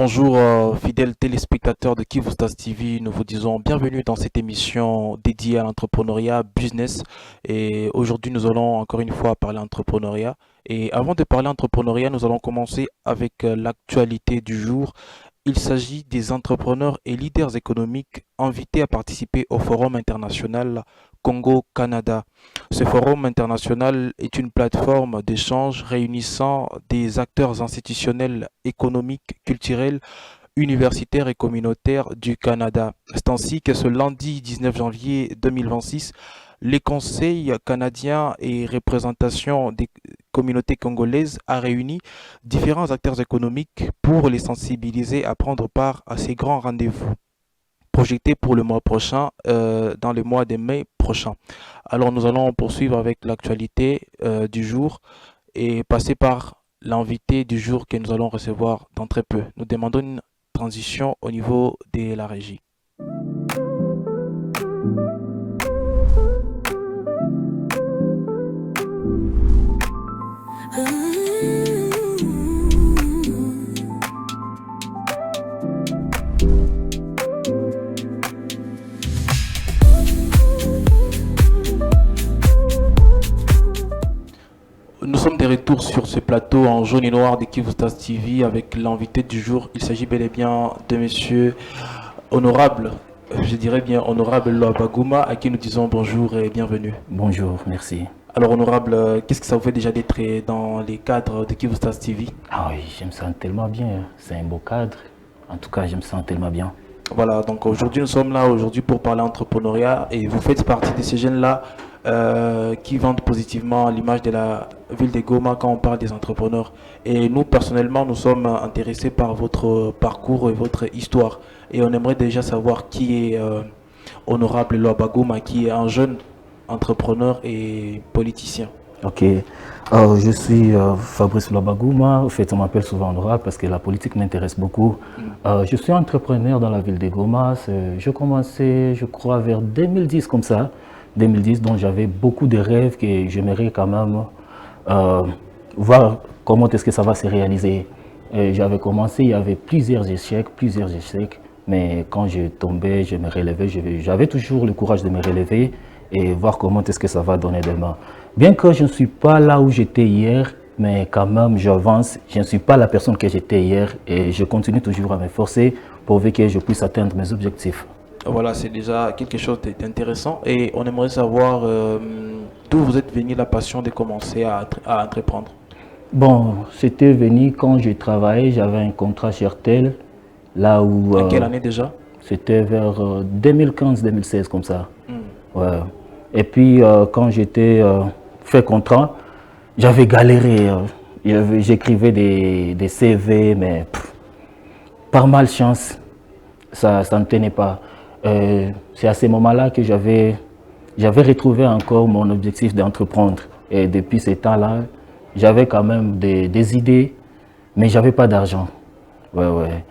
Bonjour fidèles téléspectateurs de Kivustas TV, nous vous disons bienvenue dans cette émission dédiée à l'entrepreneuriat business et aujourd'hui nous allons encore une fois parler entrepreneuriat et avant de parler entrepreneuriat nous allons commencer avec l'actualité du jour. Il s'agit des entrepreneurs et leaders économiques invités à participer au Forum international Congo-Canada. Ce forum international est une plateforme d'échange réunissant des acteurs institutionnels, économiques, culturels, universitaires et communautaires du Canada. C'est ainsi que ce lundi 19 janvier 2026, les conseils canadiens et représentation des communautés congolaises a réuni différents acteurs économiques pour les sensibiliser à prendre part à ces grands rendez-vous projetés pour le mois prochain, dans le mois de mai prochain. Alors nous allons poursuivre avec l'actualité du jour et passer par l'invité du jour que nous allons recevoir dans très peu. Nous demandons une transition au niveau de la régie. Nous sommes de retour sur ce plateau en jaune et noir de Kivustas TV avec l'invité du jour. Il s'agit bel et bien de monsieur honorable, je dirais bien honorable Loabagouma, à qui nous disons bonjour et bienvenue. Bonjour, merci. Alors honorable, qu'est-ce que ça vous fait déjà d'être dans les cadres de Kivustas TV? Ah oui, je me sens tellement bien. C'est un beau cadre. En tout cas, je me sens tellement bien. Voilà, donc aujourd'hui nous sommes là aujourd'hui pour parler entrepreneuriat et vous faites partie de ces jeunes-là qui vendent positivement l'image de la ville de Goma quand on parle des entrepreneurs. Et nous, personnellement, nous sommes intéressés par votre parcours et votre histoire. Et on aimerait déjà savoir qui est Honorable Loabagouma, qui est un jeune entrepreneur et politicien. Ok. Je suis Fabrice Loabagouma. En fait, on m'appelle souvent honorable parce que la politique m'intéresse beaucoup. Je suis entrepreneur dans la ville de Goma. Je commençais, je crois, vers 2010 comme ça. 2010, dont j'avais beaucoup de rêves que j'aimerais quand même voir comment est-ce que ça va se réaliser. J'avais commencé, il y avait plusieurs échecs, mais quand je tombais, je me relevais, j'avais toujours le courage de me relever et voir comment est-ce que ça va donner demain. Bien que je ne suis pas là où j'étais hier, mais quand même j'avance, je ne suis pas la personne que j'étais hier et je continue toujours à m'efforcer pour que je puisse atteindre mes objectifs. Voilà, c'est déjà quelque chose d'intéressant et on aimerait savoir d'où vous êtes venu la passion de commencer à entreprendre. Bon, c'était venu quand je travaillais, j'avais un contrat chez RTL, là où... À quelle année déjà? C'était vers 2015-2016 comme ça. Ouais. Et puis quand j'étais fait contrat, j'avais galéré. J'écrivais des CV, mais par malchance, ça ne tenait pas. C'est à ce moment-là que j'avais retrouvé encore mon objectif d'entreprendre. Et depuis ce temps-là, j'avais quand même des idées, mais j'avais pas d'argent. Ouais.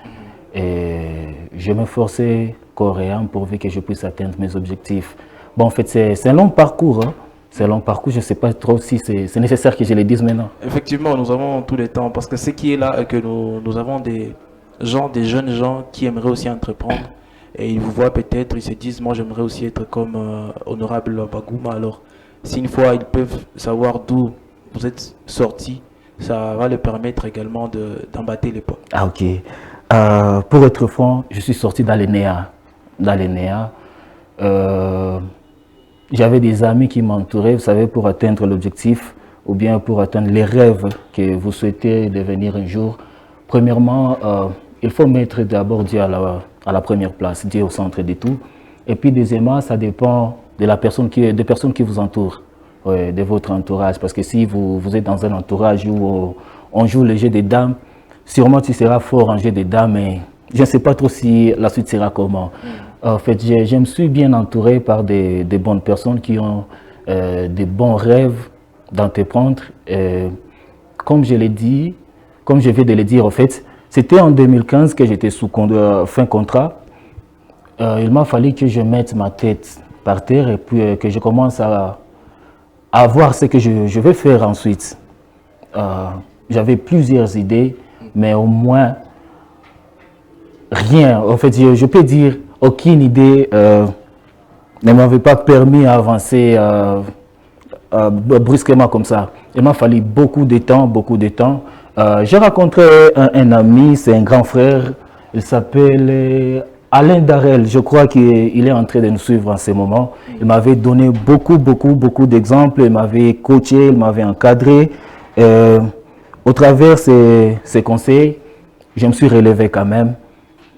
Et je me forçais corps et âme pourvu que je puisse atteindre mes objectifs. Bon, en fait, c'est un long parcours. Hein. C'est un long parcours. Je ne sais pas trop si c'est nécessaire que je le dise maintenant. Effectivement, nous avons tout le temps parce que ce qui est là est que nous avons des jeunes gens qui aimeraient aussi entreprendre. Et ils vous voient peut-être, ils se disent, moi j'aimerais aussi être comme Honorable Bagouma. Alors, si une fois ils peuvent savoir d'où vous êtes sorti, ça va leur permettre également d'embattre les pas. Ah ok. Pour être franc, je suis sorti dans les NEA. J'avais des amis qui m'entouraient, vous savez, pour atteindre l'objectif ou bien pour atteindre les rêves que vous souhaitez devenir un jour. Premièrement, il faut mettre d'abord Dieu à la première place, Dieu au centre de tout. Et puis deuxièmement, ça dépend de la personne des personnes qui vous entourent, de votre entourage. Parce que si vous êtes dans un entourage où on joue le jeu des dames, sûrement tu seras fort en jeu des dames, mais je ne sais pas trop si la suite sera comment. En fait, je me suis bien entouré par des bonnes personnes qui ont des bons rêves d'entreprendre. Comme je l'ai dit, comme je viens de le dire, en fait, c'était en 2015 que j'étais sous fin contrat. Il m'a fallu que je mette ma tête par terre et puis que je commence à voir ce que je vais faire ensuite. J'avais plusieurs idées, mais au moins rien. En fait, je peux dire, aucune idée ne m'avait pas permis d'avancer brusquement comme ça. Il m'a fallu beaucoup de temps, beaucoup de temps. J'ai rencontré un ami, c'est un grand frère, il s'appelle Alain Darel, je crois qu'il est en train de nous suivre en ce moment. Il m'avait donné beaucoup d'exemples, il m'avait coaché, il m'avait encadré. Au travers de ses conseils, je me suis relevé quand même.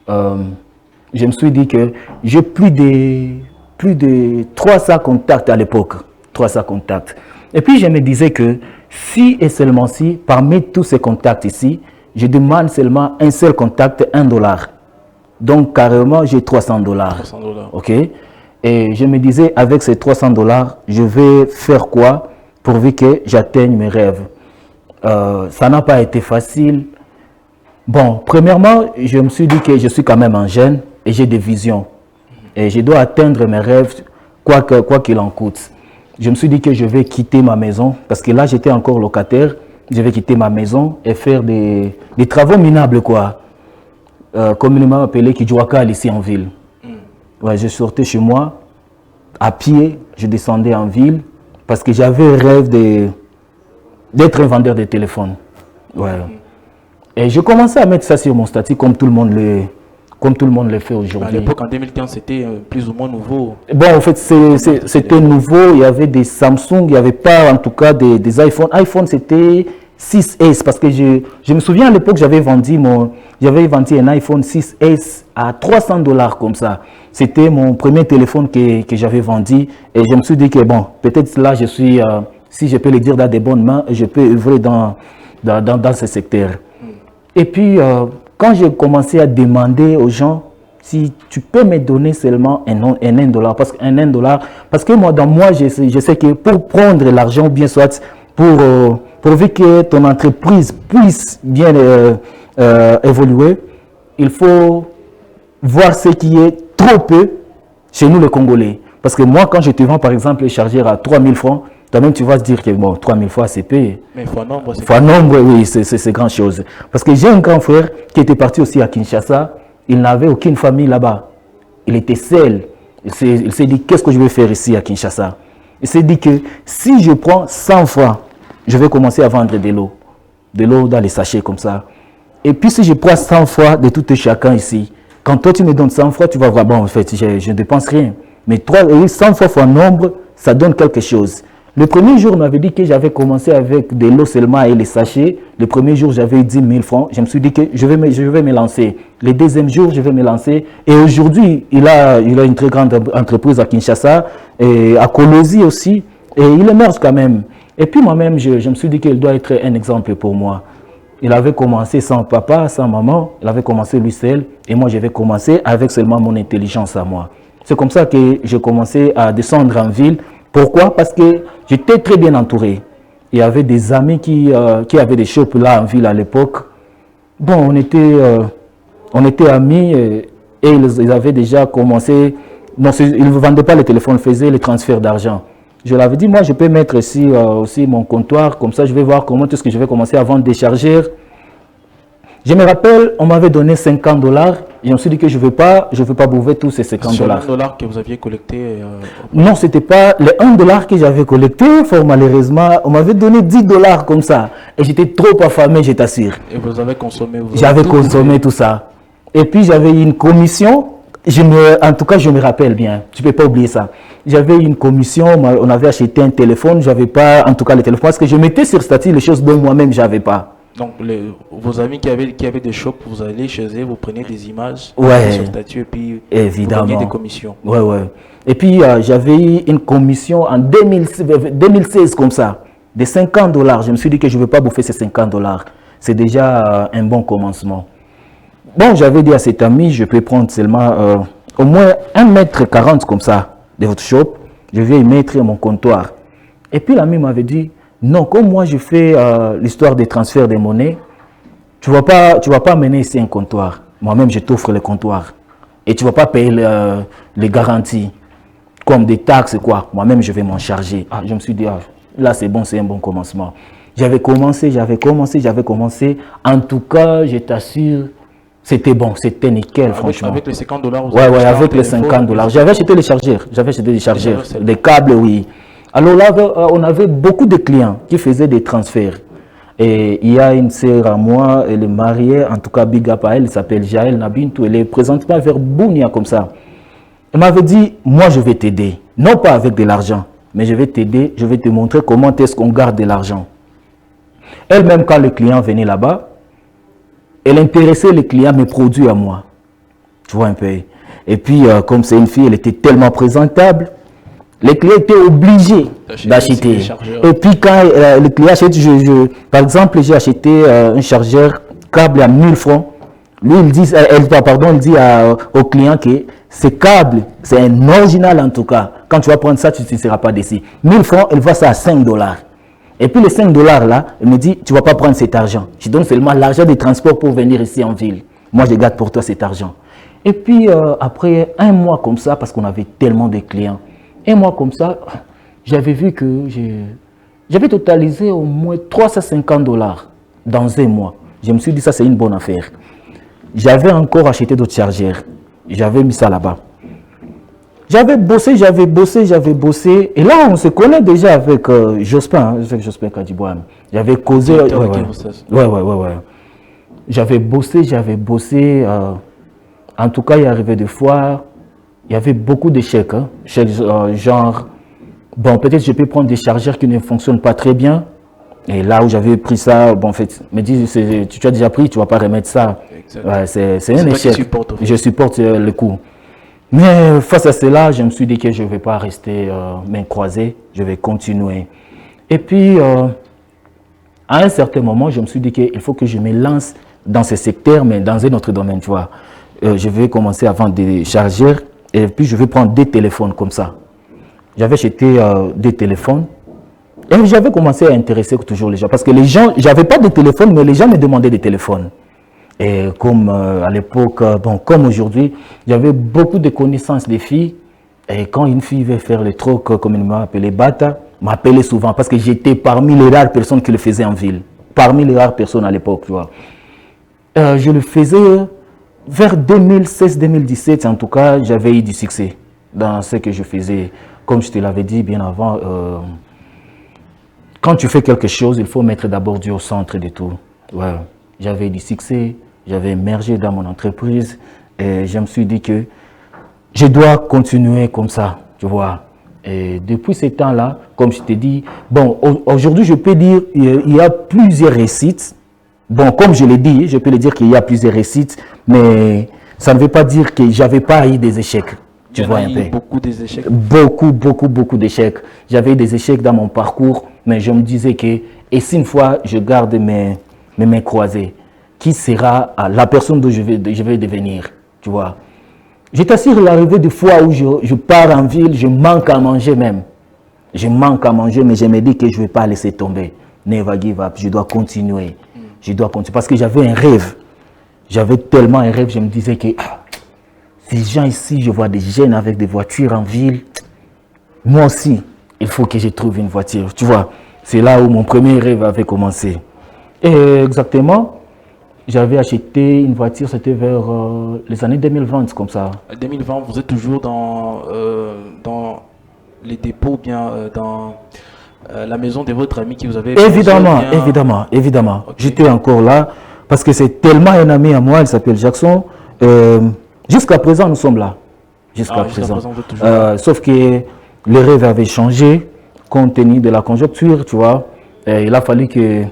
Je me suis dit que j'ai plus de 300 contacts à l'époque. 300 contacts. Et puis je me disais que si et seulement si, parmi tous ces contacts ici, je demande seulement un seul contact, $1. Donc carrément, j'ai $300. $300. Ok. Et je me disais, avec ces $300, je vais faire quoi pourvu que j'atteigne mes rêves. Ça n'a pas été facile. Bon, premièrement, je me suis dit que je suis quand même un jeune et j'ai des visions. Et je dois atteindre mes rêves, quoi qu'il en coûte. Je me suis dit que je vais quitter ma maison, parce que là, j'étais encore locataire. Je vais quitter ma maison et faire des travaux minables, quoi. Communément appelé Kidjouakal ici en ville. Ouais, je sortais chez moi, à pied, je descendais en ville, parce que j'avais le rêve d'être un vendeur de téléphone. Ouais. Et je commençais à mettre ça sur mon statut comme tout le monde le fait aujourd'hui. À l'époque, en 2015, c'était plus ou moins nouveau. Bon, en fait, c'était nouveau. Il y avait des Samsung, il n'y avait pas en tout cas des iPhones. iPhone, c'était 6S parce que je me souviens à l'époque, j'avais vendu un iPhone 6S à $300 comme ça. C'était mon premier téléphone que j'avais vendu et je me suis dit que bon, peut-être là, je suis, si je peux le dire, dans des bonnes mains, je peux œuvrer dans ce secteur. Et puis, quand j'ai commencé à demander aux gens si tu peux me donner seulement un $1, parce que moi, dans moi, je sais que pour prendre l'argent, ou bien soit pourvu que ton entreprise puisse bien évoluer, il faut voir ce qui est trop peu chez nous les Congolais. Parce que moi, quand je te vends par exemple les chargeurs à 3000 francs, toi-même tu vas se dire que bon, 3000 fois c'est payé. Mais fois nombre, oui, c'est grand chose. Parce que j'ai un grand frère qui était parti aussi à Kinshasa, il n'avait aucune famille là-bas. Il était seul. Il s'est dit, qu'est-ce que je vais faire ici à Kinshasa? Il s'est dit que si je prends 100 francs, je vais commencer à vendre de l'eau dans les sachets comme ça. Et puis si je prends 100 fois de tout et chacun ici, quand toi tu me donnes 100 francs, tu vas voir, bon en fait, je ne dépense rien. Mais 100 fois nombre, ça donne quelque chose. Le premier jour, on m'avait dit que j'avais commencé avec de l'eau seulement et les sachets. Le premier jour, j'avais 10 000 francs. Je me suis dit que je vais me lancer. Le deuxième jour, je vais me lancer. Et aujourd'hui, il a une très grande entreprise à Kinshasa, et à Kolosi aussi. Et il émerge quand même. Et puis moi-même, je me suis dit qu'il doit être un exemple pour moi. Il avait commencé sans papa, sans maman. Il avait commencé lui seul. Et moi, je vais commencer avec seulement mon intelligence à moi. C'est comme ça que j'ai commencé à descendre en ville. Pourquoi? Parce que j'étais très bien entouré. Il y avait des amis qui avaient des shops là en ville à l'époque. Bon, on était amis et ils avaient déjà commencé. Non, ils ne vendaient pas les téléphones, ils faisaient les transferts d'argent. Je leur avais dit, moi je peux mettre ici aussi mon comptoir, comme ça je vais voir comment est-ce que je vais commencer à vendre des chargeurs. Je me rappelle, on m'avait donné $50. Et je me suis dit que je ne veux pas bouffer tous ces $50. Sur $1 que vous aviez collecté Non, ce n'était pas les $1 que j'avais collecté. Fort malheureusement, on m'avait donné $10 comme ça. Et j'étais trop affamé, je t'assure. Et vous avez consommé J'avais consommé tout ça. Et puis j'avais une commission. En tout cas, je me rappelle bien. Tu ne peux pas oublier ça. J'avais une commission. On avait acheté un téléphone. Je n'avais pas, en tout cas, le téléphone. Parce que je mettais sur statut les choses dont moi-même, je n'avais pas. Donc, vos amis qui avaient des shops, vous allez chez eux, vous prenez des images sur statut et puis évidemment. vous gagnez des commissions. Ouais. Et puis, j'avais eu une commission en 2016 comme ça, de $50. Je me suis dit que je ne veux pas bouffer ces $50. C'est déjà un bon commencement. Bon, j'avais dit à cet ami, je peux prendre seulement au moins 1,40 m comme ça de votre shop. Je vais y mettre mon comptoir. Et puis, l'ami m'avait dit, non, comme moi je fais l'histoire des transferts de monnaie, tu vas pas mener ici un comptoir. Moi-même, je t'offre le comptoir. Et tu ne vas pas payer les garanties, comme des taxes, quoi. Moi-même, je vais m'en charger. Je me suis dit, là c'est bon, c'est un bon commencement. J'avais commencé. En tout cas, je t'assure, C'était bon, c'était nickel, franchement. Avec les 50 dollars, vous Ouais, avez ouais, acheté un avec les téléphone, 50 dollars. J'avais acheté les chargeurs. J'avais acheté des chargeurs, des câbles, oui. Alors là, on avait beaucoup de clients qui faisaient des transferts. Et il y a une sœur à moi, elle est mariée, en tout cas, big up à elle, elle s'appelle Jaël Nabintou. Elle est présentement vers Bounia, comme ça. Elle m'avait dit, moi, je vais t'aider. Non pas avec de l'argent, mais je vais t'aider, je vais te montrer comment est-ce qu'on garde de l'argent. Elle-même, quand le client venait là-bas, elle intéressait les clients, mes produits à moi. Tu vois un peu. Et puis, comme c'est une fille, elle était tellement présentable, les clients étaient obligés d'acheter. Et puis, quand le client achète, par exemple, j'ai acheté un chargeur câble à 1000 francs. Lui, il dit, il dit au client que ce câble, c'est un original en tout cas. Quand tu vas prendre ça, tu ne seras pas déçu. 1000 francs, elle voit ça à 5 dollars. Et puis les 5 dollars là, elle me dit, tu ne vas pas prendre cet argent. Je donne seulement l'argent des transports pour venir ici en ville. Moi, je garde pour toi cet argent. Et puis après un mois comme ça, parce qu'on avait tellement de clients, un mois comme ça, j'avais vu que j'avais totalisé au moins 350 dollars dans un mois. Je me suis dit, ça c'est une bonne affaire. J'avais encore acheté d'autres chargeurs. J'avais mis ça là-bas. J'avais bossé. Et là, on se connaît déjà avec Jospin, avec Jospin Kadibouane. J'avais causé. Ouais. J'avais bossé. En tout cas, il arrivait des fois, il y avait beaucoup d'échecs. Hein. Genre, bon, peut-être je peux prendre des chargeurs qui ne fonctionnent pas très bien. Et là où j'avais pris ça, bon, en fait, me dit, tu as déjà pris, tu ne vas pas remettre ça. Ouais, c'est un échec. Je supporte le coup. Mais face à cela, je me suis dit que je ne vais pas rester main croisée, je vais continuer. Et puis, à un certain moment, je me suis dit qu'il faut que je me lance dans ce secteur, mais dans un autre domaine, tu vois. Je vais commencer à vendre des chargeurs et puis je vais prendre des téléphones comme ça. J'avais acheté des téléphones et j'avais commencé à intéresser toujours les gens. Parce que les gens, j'avais pas de téléphone, mais les gens me demandaient des téléphones. Et comme à l'époque, bon, comme aujourd'hui, j'avais beaucoup de connaissances des filles. Et quand une fille veut faire le truc, comme il m'a appelé Bata, m'appelait souvent parce que j'étais parmi les rares personnes qui le faisaient en ville. Parmi les rares personnes à l'époque, tu vois. Je le faisais vers 2016-2017, en tout cas, j'avais eu du succès dans ce que je faisais. Comme je te l'avais dit bien avant, quand tu fais quelque chose, il faut mettre d'abord Dieu au centre de tout. Ouais. J'avais du succès. J'avais émergé dans mon entreprise et je me suis dit que je dois continuer comme ça, tu vois. Et depuis ce temps-là, comme je t'ai dit, bon, aujourd'hui, je peux dire qu'il y a plusieurs réussites. Bon, comme je l'ai dit, je peux le dire qu'il y a plusieurs réussites, mais ça ne veut pas dire que je n'avais pas eu des échecs. Tu vois un peu. Beaucoup d'échecs. Beaucoup d'échecs. J'avais des échecs dans mon parcours, mais je me disais que, et si une fois je garde mes mains croisées, qui sera la personne dont je vais devenir, tu vois. Je t'assure, l'arrivée des fois où je pars en ville, je manque à manger même. Je manque à manger, mais je me dis que je ne vais pas laisser tomber. Never give up, je dois continuer. Je dois continuer, parce que j'avais un rêve. J'avais tellement un rêve, je me disais que ces gens ici, je vois des jeunes avec des voitures en ville. Moi aussi, il faut que je trouve une voiture, tu vois. C'est là où mon premier rêve avait commencé. Et exactement, j'avais acheté une voiture, c'était vers les années 2020, comme ça. 2020, vous êtes toujours dans les dépôts, bien dans la maison de votre ami qui vous avait... Évidemment. Okay. J'étais encore là, parce que c'est tellement un ami à moi, il s'appelle Jackson. Jusqu'à présent, nous sommes là. Jusqu'à présent vous êtes toujours là. Sauf que les rêves avaient changé, compte tenu de la conjoncture, tu vois. Et il a fallu que...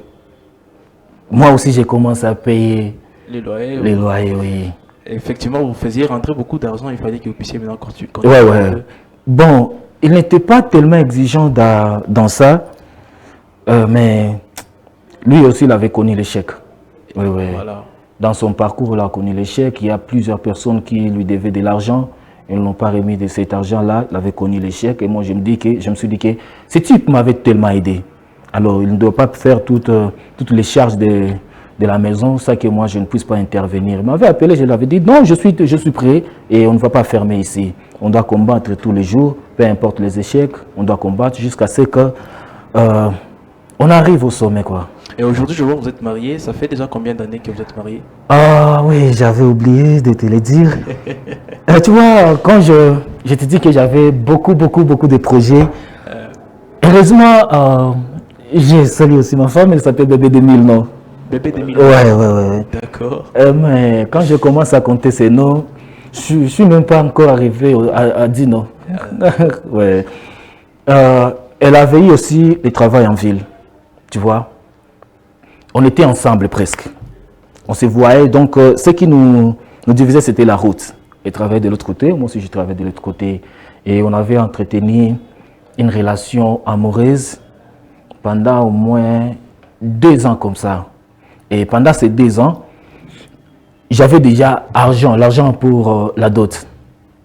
Moi aussi, j'ai commencé à payer les loyers. Les loyers, oui. Effectivement, vous faisiez rentrer beaucoup d'argent, il fallait que vous puissiez maintenant continuer. Ouais. Bon, il n'était pas tellement exigeant dans ça, mais lui aussi, il avait connu l'échec. Oui. Voilà. Dans son parcours, il a connu l'échec. Il y a plusieurs personnes qui lui devaient de l'argent. Ils n'ont pas remis de cet argent-là. Il avait connu l'échec. Et moi, je me suis dit que ce type m'avait tellement aidé. Alors, il ne doit pas faire toutes les charges de la maison, ça que moi, je ne puisse pas intervenir. Il m'avait appelé, je lui avais dit, non, je suis prêt et on ne va pas fermer ici. On doit combattre tous les jours, peu importe les échecs, on doit combattre jusqu'à ce que on arrive au sommet, quoi. Et aujourd'hui, je vois que vous êtes marié. Ça fait déjà combien d'années que vous êtes marié? Ah oui, j'avais oublié de te le dire. Tu vois, quand je te dis que j'avais beaucoup de projets, heureusement, j'ai salué aussi ma femme, elle s'appelle Bébé 2000, non? Bébé 2000. Ouais. D'accord. Mais quand je commence à compter ces noms, je suis même pas encore arrivé à 10 noms. Ouais. Elle avait eu aussi le travail en ville, tu vois. On était ensemble presque. On se voyait, donc ce qui nous divisait, c'était la route. Elle travaillait de l'autre côté, moi aussi je travaillais de l'autre côté. Et on avait entretenu une relation amoureuse pendant au moins 2 ans comme ça. Et pendant ces 2 ans, j'avais déjà l'argent pour la dot.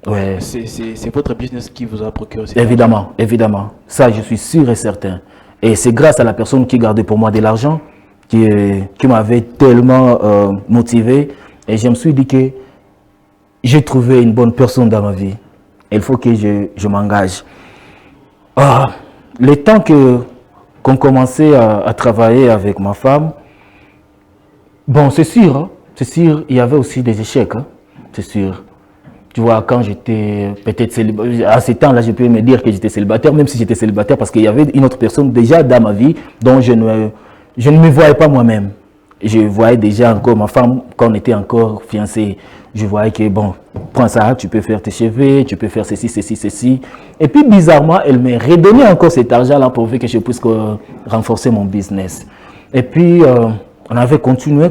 Ouais. C'est votre business qui vous a procuré cet Évidemment. Ça, je suis sûr et certain. Et c'est grâce à la personne qui gardait pour moi de l'argent qui m'avait tellement motivé. Et je me suis dit que j'ai trouvé une bonne personne dans ma vie. Il faut que je m'engage. Le temps qu'on commençait à travailler avec ma femme, bon, c'est sûr, il y avait aussi des échecs, hein, c'est sûr. Tu vois, quand j'étais peut-être célibataire, à ce temps-là, je peux me dire que j'étais célibataire, même si j'étais célibataire, parce qu'il y avait une autre personne déjà dans ma vie dont je ne me voyais pas moi-même. Je voyais déjà encore ma femme, quand on était encore fiancés, je voyais que, bon, prends ça, tu peux faire tes cheveux, tu peux faire ceci. Et puis, bizarrement, elle m'a redonné encore cet argent-là pour que je puisse renforcer mon business. Et puis, on avait continué.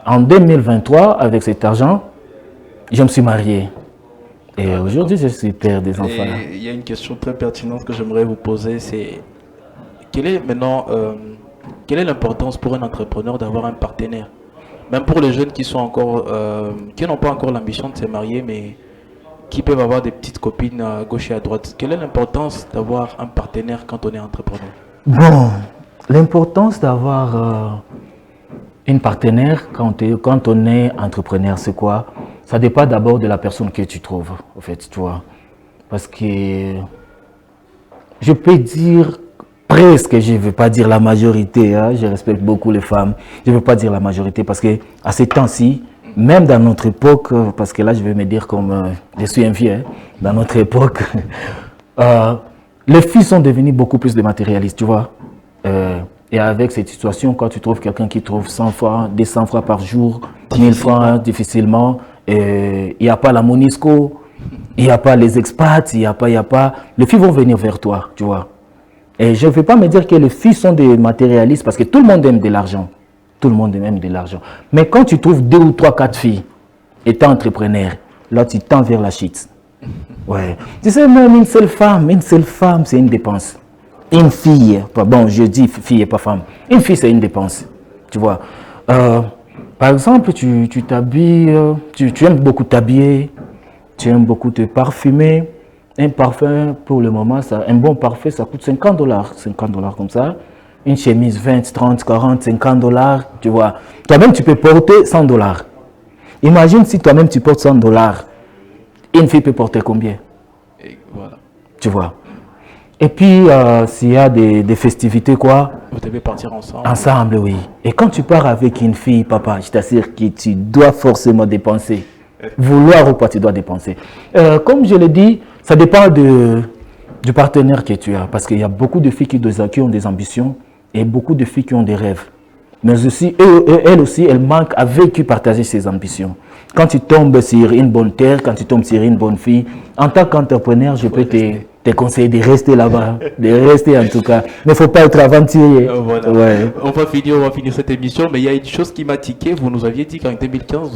En 2023, avec cet argent, je me suis marié. Et aujourd'hui, je suis père des enfants. Il y a une question très pertinente que j'aimerais vous poser, c'est quelle est l'importance pour un entrepreneur d'avoir un partenaire? Même pour les jeunes qui sont encore, qui n'ont pas encore l'ambition de se marier, mais qui peuvent avoir des petites copines à gauche et à droite. Quelle est l'importance d'avoir un partenaire quand on est entrepreneur? Bon, l'importance d'avoir une partenaire quand on est entrepreneur, c'est quoi? Ça dépend d'abord de la personne que tu trouves, en fait, tu vois. Parce que je peux dire presque, je ne veux pas dire la majorité, hein, je respecte beaucoup les femmes, je ne veux pas dire la majorité parce que à ces temps-ci, même dans notre époque, parce que là je vais me dire comme je suis un vieux, hein, dans notre époque, les filles sont devenues beaucoup plus de matérialistes, tu vois. Et avec cette situation, quand tu trouves quelqu'un qui trouve 100 francs, 200 francs par jour, 1000 francs difficilement, il n'y a pas la Monisco, il n'y a pas les expats, il n'y a pas, les filles vont venir vers toi, tu vois. Et je ne vais pas me dire que les filles sont des matérialistes parce que tout le monde aime de l'argent. Tout le monde aime de l'argent. Mais quand tu trouves 2 ou 3, 4 filles étant entrepreneur, là tu tends vers la shit. Ouais. Tu sais, même une seule femme, c'est une dépense. Une fille, bon, je dis fille et pas femme. Une fille, c'est une dépense. Tu vois. Par exemple, tu t'habilles, tu aimes beaucoup t'habiller, tu aimes beaucoup te parfumer. Un parfum, pour le moment, un bon parfum, ça coûte $50. $50 comme ça. Une chemise, 20, 30, 40, $50, tu vois. Toi-même, tu peux porter $100. Imagine si toi-même, tu portes $100. Une fille peut porter combien? Et voilà. Tu vois. Et puis, s'il y a des festivités, quoi? Vous devez partir ensemble. Ensemble, oui. Et quand tu pars avec une fille, papa, je t'assure que tu dois forcément dépenser. Vouloir ou pas, tu dois dépenser. Comme je l'ai dit, ça dépend du partenaire que tu as. Parce qu'il y a beaucoup de filles qui ont des ambitions et beaucoup de filles qui ont des rêves. Mais aussi, elles aussi, elles manquent avec qui partager ses ambitions. Quand tu tombes sur une bonne terre, quand tu tombes sur une bonne fille, en tant qu'entrepreneur, je peux te conseiller de rester là-bas, de rester en tout cas. Mais il ne faut pas être aventurier. Voilà. Ouais. On va finir cette émission, mais il y a une chose qui m'a tiqué. Vous nous aviez dit qu'en 2015,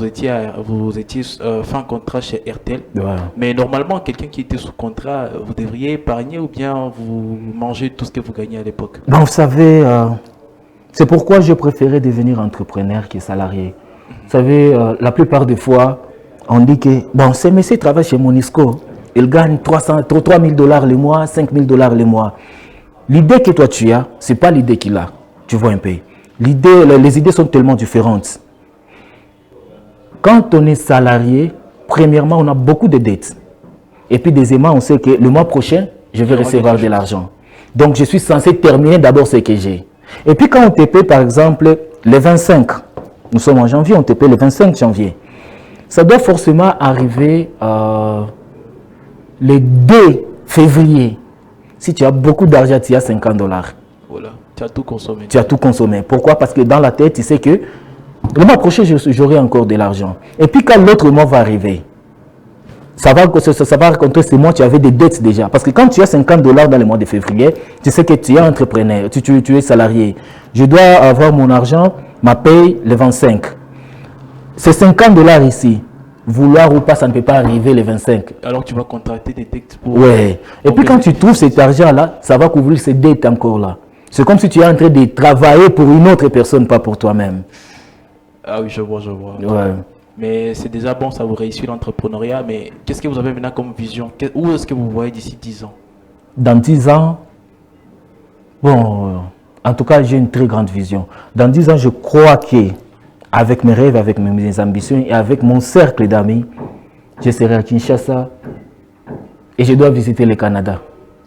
vous étiez fin contrat chez RTL. Ouais. Mais normalement, quelqu'un qui était sous contrat, vous devriez épargner ou bien vous mangez tout ce que vous gagnez à l'époque? Bon, vous savez, c'est pourquoi je préférais devenir entrepreneur que salarié. Vous savez, la plupart des fois, on dit que, bon, ces messieurs travaillent chez Monisco. Ils gagnent $3,000 le mois, $5,000 le mois. L'idée que toi tu as, ce n'est pas l'idée qu'il a. Tu vois un peu. Les idées sont tellement différentes. Quand on est salarié, premièrement, on a beaucoup de dettes. Et puis, deuxièmement, on sait que le mois prochain, je vais recevoir de l'argent. Donc, je suis censé terminer d'abord ce que j'ai. Et puis quand on te paie, par exemple, les 25, nous sommes en janvier, on te paie le 25 janvier. Ça doit forcément arriver le 2 février. Si tu as beaucoup d'argent, tu as 50 $. Voilà, tu as tout consommé. Tu as tout consommé. Pourquoi? Parce que dans la tête, tu sais que le mois prochain, j'aurai encore de l'argent. Et puis quand l'autre mois va arriver, ça va raconter ces mois, tu avais des dettes déjà. Parce que quand tu as 50 $ dans le mois de février, tu sais que tu es entrepreneur, tu es salarié. Je dois avoir mon argent, ma paye le 25. Ces 50 $ ici, vouloir ou pas, ça ne peut pas arriver le 25. Alors tu vas contracter des dettes pour... Ouais. Et puis quand tu trouves cet argent-là, ça va couvrir ces dettes encore là. C'est comme si tu es en train de travailler pour une autre personne, pas pour toi-même. Ah oui, je vois, je vois. Ouais. Mais c'est déjà bon, ça vous réussit l'entrepreneuriat, mais qu'est-ce que vous avez maintenant comme vision? Où est-ce que vous voyez d'ici 10 ans? Dans 10 ans, bon, en tout cas, j'ai une très grande vision. Dans 10 ans, je crois que avec mes rêves, avec mes ambitions et avec mon cercle d'amis, je serai à Kinshasa et je dois visiter le Canada.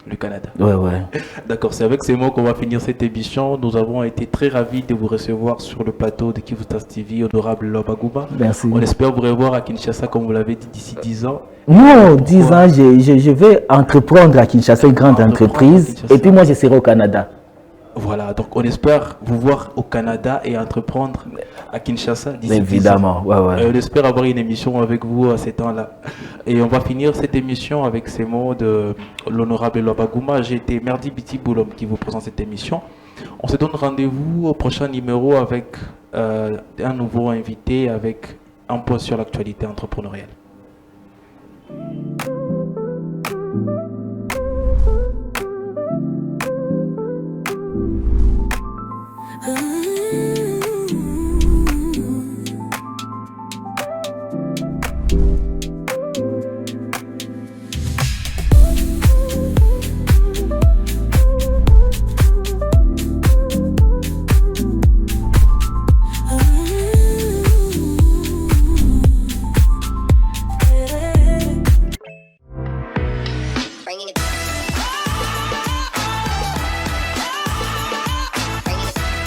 Le Canada. Ouais, ouais. D'accord, c'est avec ces mots qu'on va finir cette émission. Nous avons été très ravis de vous recevoir sur le plateau de Kivustas TV, honorable Lobagouba. Merci. On espère vous revoir à Kinshasa, comme vous l'avez dit, d'ici 10 ans. Non, 10 ans, je vais entreprendre à Kinshasa, une grande entreprise, et puis moi, je serai au Canada. Voilà, donc on espère vous voir au Canada et entreprendre à Kinshasa d'ici 10 ans. Évidemment, ouais, ouais. On espère avoir une émission avec vous à ces temps-là. Et on va finir cette émission avec ces mots de l'honorable Lobagouma. J'ai été Merdi Biti Boulom qui vous présente cette émission. On se donne rendez-vous au prochain numéro avec un nouveau invité, avec un point sur l'actualité entrepreneuriale.